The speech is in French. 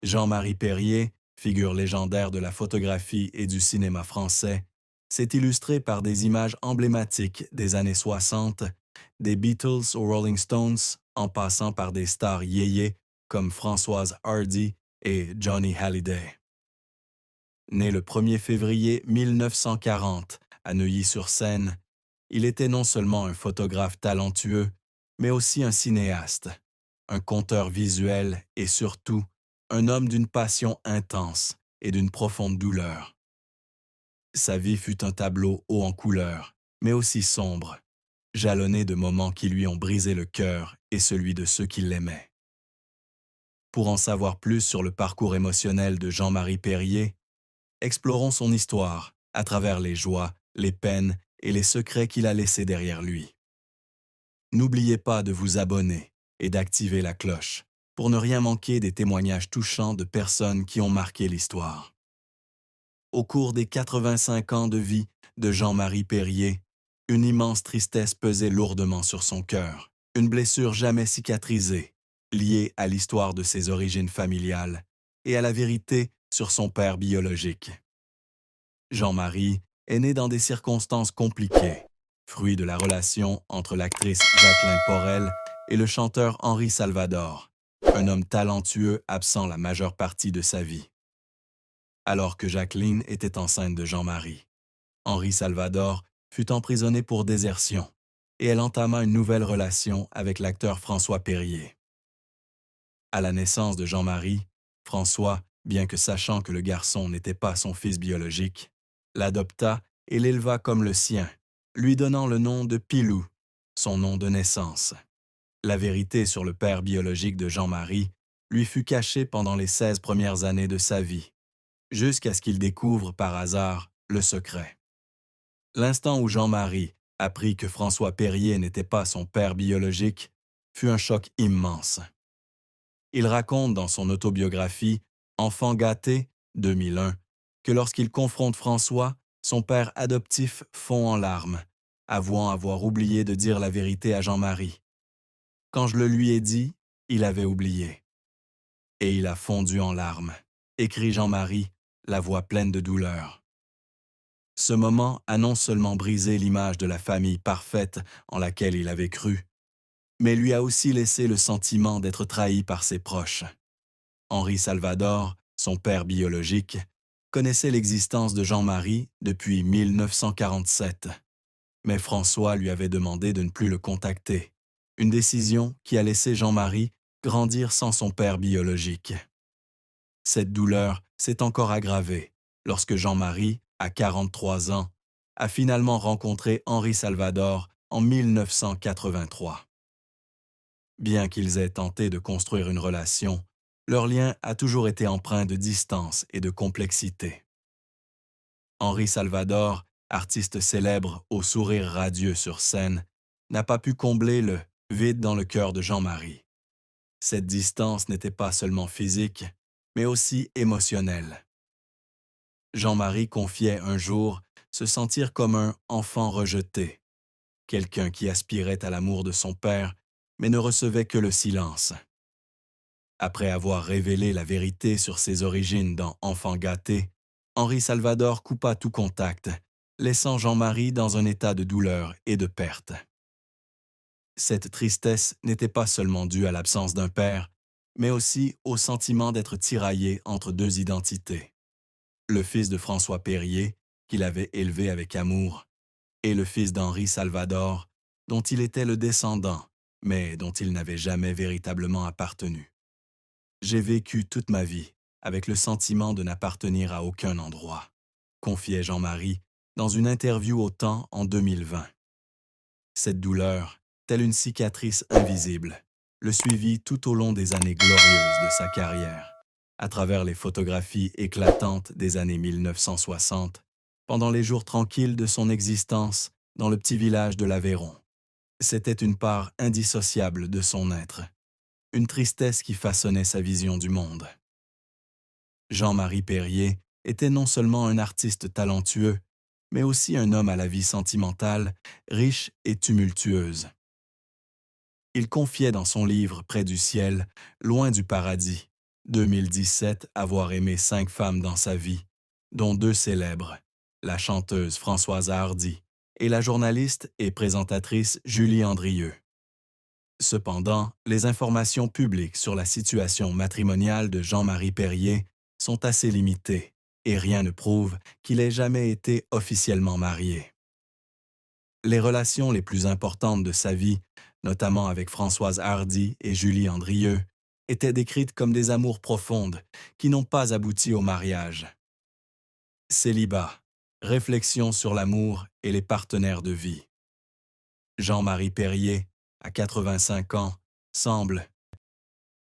Jean-Marie Perrier, figure légendaire de la photographie et du cinéma français, s'est illustré par des images emblématiques des années 60, des Beatles aux Rolling Stones, en passant par des stars yéyés comme Françoise Hardy et Johnny Hallyday. Né le 1er février 1940 à Neuilly-sur-Seine, il était non seulement un photographe talentueux, mais aussi un cinéaste, un conteur visuel et surtout un homme d'une passion intense et d'une profonde douleur. Sa vie fut un tableau haut en couleurs, mais aussi sombre, jalonné de moments qui lui ont brisé le cœur et celui de ceux qui l'aimaient. Pour en savoir plus sur le parcours émotionnel de Jean-Marie Perrier, explorons son histoire à travers les joies, les peines et les secrets qu'il a laissés derrière lui. N'oubliez pas de vous abonner et d'activer la cloche pour ne rien manquer des témoignages touchants de personnes qui ont marqué l'histoire. Au cours des 85 ans de vie de Jean-Marie Perrier, une immense tristesse pesait lourdement sur son cœur, une blessure jamais cicatrisée, liée à l'histoire de ses origines familiales et à la vérité sur son père biologique. Jean-Marie est né dans des circonstances compliquées, fruit de la relation entre l'actrice Jacqueline Porel et le chanteur Henri Salvador, un homme talentueux absent la majeure partie de sa vie. Alors que Jacqueline était enceinte de Jean-Marie, Henri Salvador fut emprisonné pour désertion et elle entama une nouvelle relation avec l'acteur François Perrier. À la naissance de Jean-Marie, François, bien que sachant que le garçon n'était pas son fils biologique, l'adopta et l'éleva comme le sien, lui donnant le nom de Pilou, son nom de naissance. La vérité sur le père biologique de Jean-Marie lui fut cachée pendant les 16 premières années de sa vie, jusqu'à ce qu'il découvre par hasard le secret. L'instant où Jean-Marie apprit que François Perrier n'était pas son père biologique fut un choc immense. Il raconte dans son autobiographie « Enfant gâté » 2001 que lorsqu'il confronte François, son père adoptif fond en larmes, avouant avoir oublié de dire la vérité à Jean-Marie. Quand je le lui ai dit, il avait oublié. Et il a fondu en larmes, écrit Jean-Marie, la voix pleine de douleur. Ce moment a non seulement brisé l'image de la famille parfaite en laquelle il avait cru, mais lui a aussi laissé le sentiment d'être trahi par ses proches. Henri Salvador, son père biologique, connaissait l'existence de Jean-Marie depuis 1947, mais François lui avait demandé de ne plus le contacter, une décision qui a laissé Jean-Marie grandir sans son père biologique. Cette douleur s'est encore aggravée lorsque Jean-Marie, à 43 ans, a finalement rencontré Henri Salvador en 1983. Bien qu'ils aient tenté de construire une relation, leur lien a toujours été empreint de distance et de complexité. Henri Salvador, artiste célèbre au sourire radieux sur scène, n'a pas pu combler le vide dans le cœur de Jean-Marie. Cette distance n'était pas seulement physique, mais aussi émotionnelle. Jean-Marie confiait un jour se sentir comme un enfant rejeté, quelqu'un qui aspirait à l'amour de son père, mais ne recevait que le silence. Après avoir révélé la vérité sur ses origines dans Enfant gâté, Henri Salvador coupa tout contact, laissant Jean-Marie dans un état de douleur et de perte. Cette tristesse n'était pas seulement due à l'absence d'un père, mais aussi au sentiment d'être tiraillé entre deux identités. Le fils de François Perrier, qu'il avait élevé avec amour, et le fils d'Henri Salvador, dont il était le descendant, mais dont il n'avait jamais véritablement appartenu. J'ai vécu toute ma vie avec le sentiment de n'appartenir à aucun endroit, confiait Jean-Marie dans une interview au Temps en 2020. Cette douleur, telle une cicatrice invisible, le suivit tout au long des années glorieuses de sa carrière, à travers les photographies éclatantes des années 1960, pendant les jours tranquilles de son existence dans le petit village de l'Aveyron. C'était une part indissociable de son être, une tristesse qui façonnait sa vision du monde. Jean-Marie Perrier était non seulement un artiste talentueux, mais aussi un homme à la vie sentimentale, riche et tumultueuse. Il confiait dans son livre Près du ciel, loin du paradis, 2017 avoir aimé 5 femmes dans sa vie, dont 2 célèbres, la chanteuse Françoise Hardy et la journaliste et présentatrice Julie Andrieux. Cependant, les informations publiques sur la situation matrimoniale de Jean-Marie Perrier sont assez limitées et rien ne prouve qu'il ait jamais été officiellement marié. Les relations les plus importantes de sa vie, notamment avec Françoise Hardy et Julie Andrieux, étaient décrites comme des amours profondes qui n'ont pas abouti au mariage. Célibat, réflexion sur l'amour et les partenaires de vie. Jean-Marie Perrier, à 85 ans, semble,